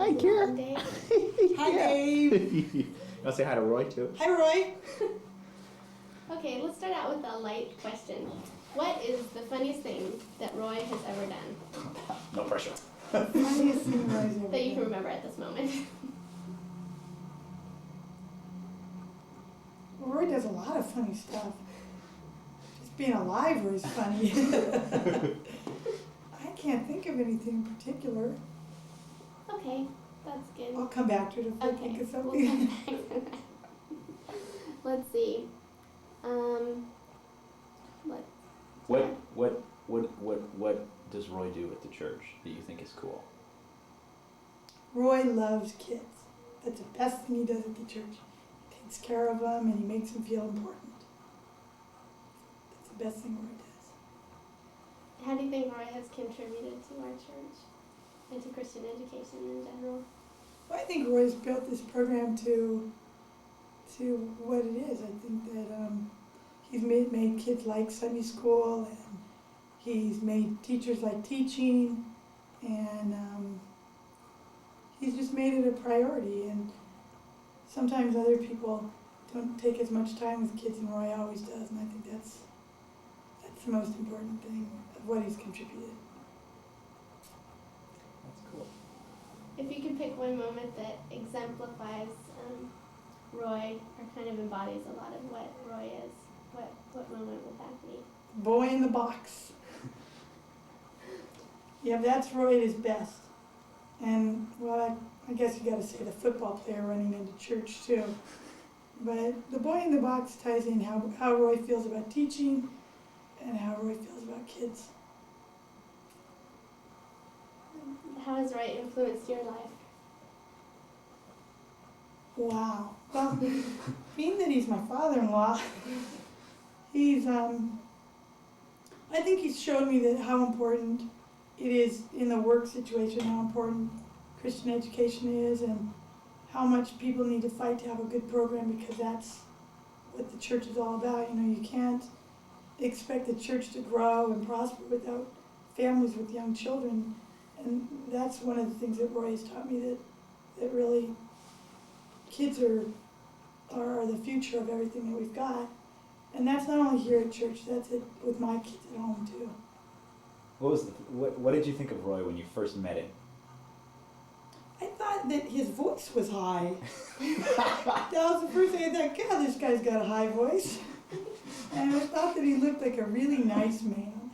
Hi, Kara. Hi, Dave. You want to say hi to Roy, too? Hi, Roy. Okay, let's start out with a light question. What is the funniest thing that Roy has ever done No pressure. Funniest thing Roy's ever that you can done. remember at this moment? Roy does a lot of funny stuff. Just being alive is funny. I can't think of anything in particular. Okay, that's good. I'll come back to it if I think Okay, of we'll something. come back to that. Let's see. Let What does Roy do at the church that you think is cool? Roy loves kids. That's the best thing he does at the church. He takes care of them and he makes them feel important. That's the best thing Roy does. How do you think Roy has contributed to our church and to Christian education in general? Well, I think Roy's built this program to what it is. I think that he's made kids like Sunday school, and he's made teachers like teaching, and he's just made it a priority. And sometimes other people don't take as much time with kids, and Roy always does, and I think that's the most important thing of what he's contributed. That's cool. If you could pick one moment that exemplifies Roy, or kind of embodies a lot of what Roy is, what moment would that be? Boy in the box. Yeah, that's Roy at his best. And, well, I guess you gotta say the football player running into church too. But the boy in the box ties in how Roy feels about teaching and how Roy feels about kids. How has Roy influenced your life? Wow. Well, being that he's my father-in-law, he's, I think he's shown me that how important it is in the work situation, how important Christian education is, and how much people need to fight to have a good program, because that's what the church is all about. You know, you can't expect the church to grow and prosper without families with young children. And that's one of the things that Roy has taught me, that really kids are the future of everything that we've got. And that's not only here at church, that's it with my kids at home too. What did you think of Roy when you first met him? I thought that his voice was high. That was the first thing I thought, God, this guy's got a high voice. And I thought that he looked like a really nice man.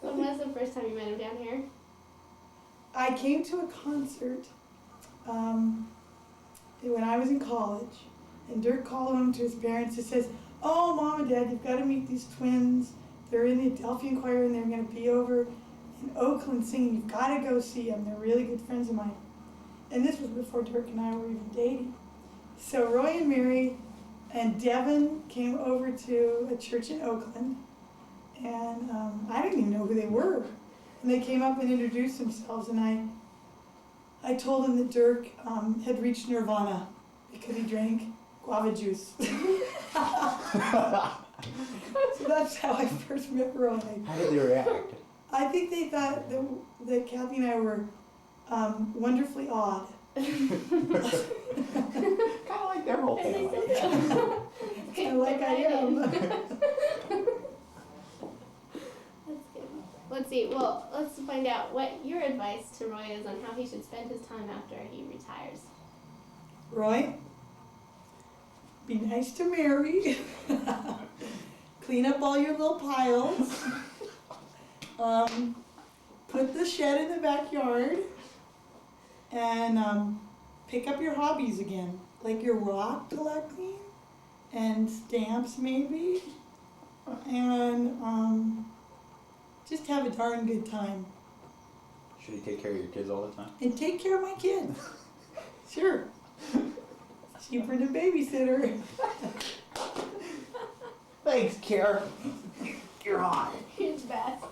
When was the first time you met him down here? I came to a concert when I was in college, and Dirk called home to his parents and says, "Oh, Mom and Dad, you've got to meet these twins. They're in the Delphian choir and they're going to be over in Oakland singing. You've got to go see them. They're really good friends of mine." And this was before Dirk and I were even dating. So Roy and Mary and Devin came over to a church in Oakland, and I didn't even know who they were. And they came up and introduced themselves, and I told them that Dirk had reached nirvana because he drank guava juice. So that's how I first met Roy. How did they react? I think they thought that Kathy and I were wonderfully odd. Kind of like their whole family. Kind of like I am. That's good. Let's see. Well, let's find out what your advice to Roy is on how he should spend his time after he retires. Roy, be nice to Mary. Clean up all your little piles. Put the shed in the backyard. And pick up your hobbies again, like your rock collecting and stamps maybe. And just have a darn good time. Should he take care of your kids all the time? And take care of my kids. Sure. Cheaper than a babysitter. Thanks, Kara. You're hot. You're the best.